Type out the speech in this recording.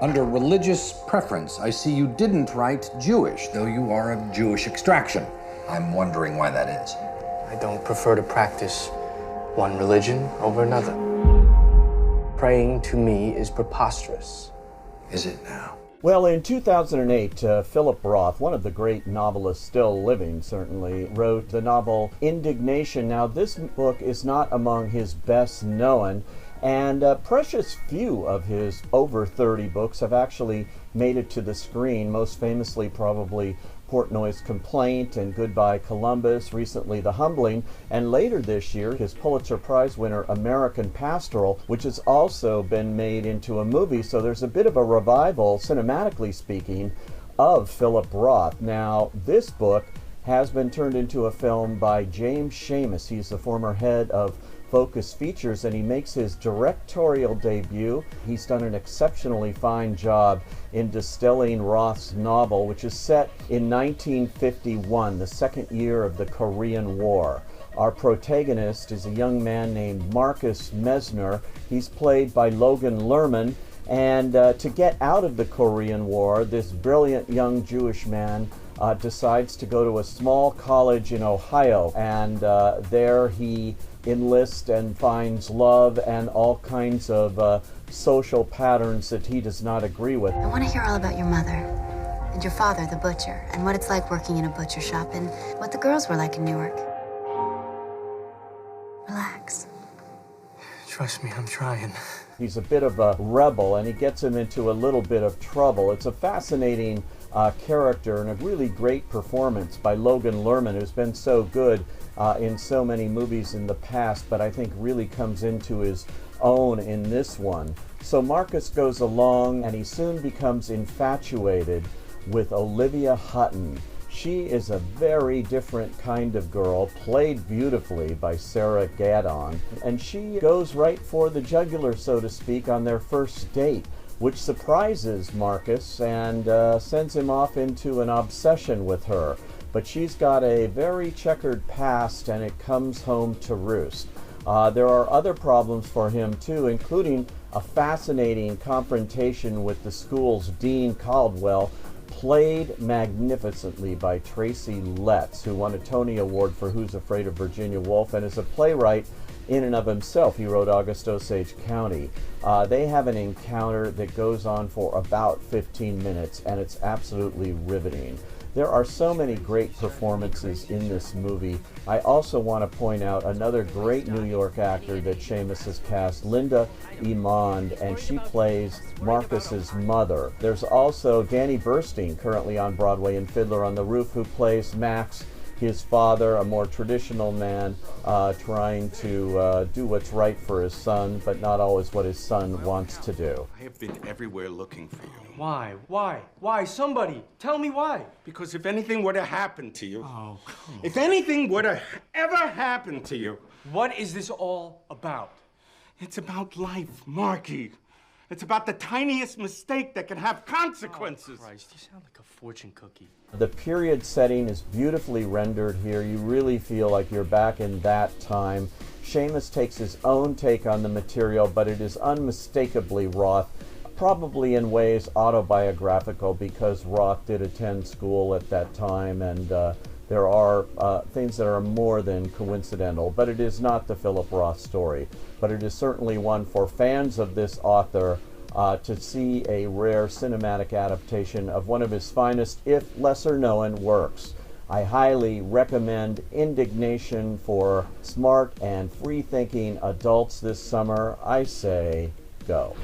Under religious preference, I see you didn't write Jewish, though you are of Jewish extraction. I'm wondering why that is. I don't prefer to practice one religion over another. Praying to me is preposterous. Is it now? Well, in 2008, Philip Roth, one of the great novelists still living, certainly, wrote the novel Indignation. Now, this book is not among his best known, and precious few of his over 30 books have actually made it to the screen, most famously probably Portnoy's Complaint and Goodbye Columbus, recently The Humbling, and later this year his Pulitzer Prize winner American Pastoral, which has also been made into a movie. So there's a bit of a revival, cinematically speaking, of Philip Roth. Now, this book has been turned into a film by James Schamus. He's the former head of Focus Features, and he makes his directorial debut. He's done an exceptionally fine job in distilling Roth's novel, which is set in 1951, the second year of the Korean War. Our protagonist is a young man named Marcus Messner. He's played by Logan Lerman, and to get out of the Korean War, this brilliant young Jewish man decides to go to a small college in Ohio, and there he enlists and finds love and all kinds of social patterns that he does not agree with. I want to hear all about your mother and your father, the butcher, and what it's like working in a butcher shop and what the girls were like in Newark. Relax. Trust me, I'm trying. He's a bit of a rebel, and he gets him into a little bit of trouble. It's a fascinating character and a really great performance by Logan Lerman, who's been so good in so many movies in the past, but I think really comes into his own in this one. So Marcus goes along, and he soon becomes infatuated with Olivia Hutton. She is a very different kind of girl, played beautifully by Sarah Gadon, and she goes right for the jugular, so to speak, on their first date, which surprises Marcus and sends him off into an obsession with her. But she's got a very checkered past, and it comes home to roost. There are other problems for him too, including a fascinating confrontation with the school's Dean Caldwell, played magnificently by Tracy Letts, who won a Tony Award for Who's Afraid of Virginia Woolf, and is a playwright in and of himself. He wrote August Osage County. They have an encounter that goes on for about 15 minutes, and it's absolutely riveting. There are so many great performances in this movie. I also want to point out another great New York actor that Schamus has cast, Linda Imond, and she plays Marcus's mother. There's also Danny Burstein, currently on Broadway in Fiddler on the Roof, who plays Max, his father, a more traditional man, trying to do what's right for his son, but not always what his son wants to do. I have been everywhere looking for you. Why? Why? Why? Somebody, tell me why. Because if anything were to happen to you, if anything were to ever happen to you, What is this all about? it's about life, Marky. It's about the tiniest mistake that can have consequences. Oh, Christ, you sound like a fortune cookie. The period setting is beautifully rendered here. You really feel like you're back in that time. Schamus takes his own take on the material, but it is unmistakably Roth, probably in ways autobiographical, because Roth did attend school at that time, and there are things that are more than coincidental, but it is not the Philip Roth story. But it is certainly one for fans of this author to see a rare cinematic adaptation of one of his finest, if lesser known, works. I highly recommend Indignation for smart and free-thinking adults this summer. I say, go.